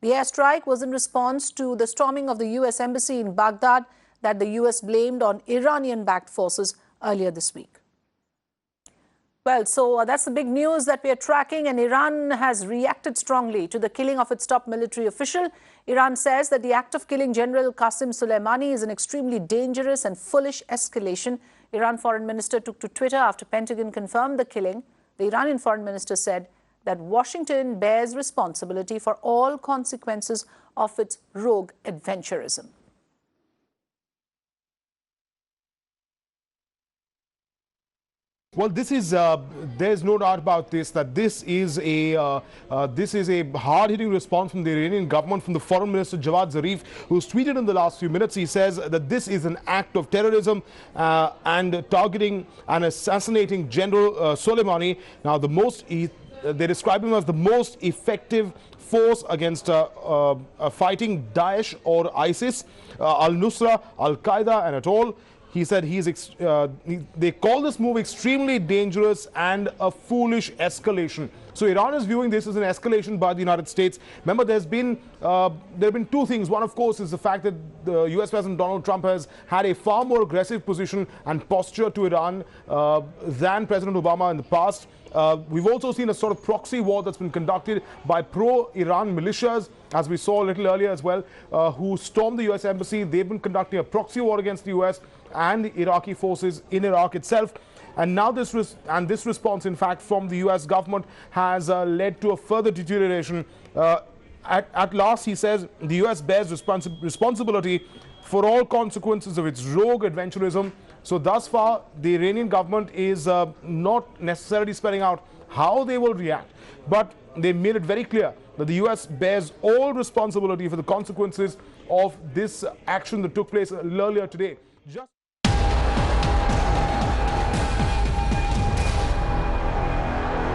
The airstrike was in response to the storming of the U.S. embassy in Baghdad that the U.S. blamed on Iranian-backed forces earlier this week. Well, so that's the big news that we are tracking, and Iran has reacted strongly to the killing of its top military official. Iran says that the act of killing General Qasem Soleimani is an extremely dangerous and foolish escalation. Iran foreign minister took to Twitter after Pentagon confirmed the killing. The Iranian foreign minister said that Washington bears responsibility for all consequences of its rogue adventurism. Well, this is there's no doubt about this, that this is a hard-hitting response from the Iranian government, from the foreign minister Javad Zarif, who's tweeted in the last few minutes. He says that this is an act of terrorism and targeting and assassinating General Soleimani. Now, they describe him as the most effective force against fighting Daesh or ISIS, Al-Nusra, Al-Qaeda, and at all. He said they call this move extremely dangerous and a foolish escalation. So Iran is viewing this as an escalation by the United States. Remember, there have been two things. One, of course, is the fact that the US President Donald Trump has had a far more aggressive position and posture to Iran than President Obama in the past. We've also seen a sort of proxy war that's been conducted by pro-Iran militias, as we saw a little earlier as well, who stormed the US embassy. They've been conducting a proxy war against the US and the Iraqi forces in Iraq itself. And now this response, in fact, from the US government has led to a further deterioration. At last, he says, the US bears responsibility for all consequences of its rogue adventurism. So thus far, the Iranian government is not necessarily spelling out how they will react, but they made it very clear that the US bears all responsibility for the consequences of this action that took place earlier today.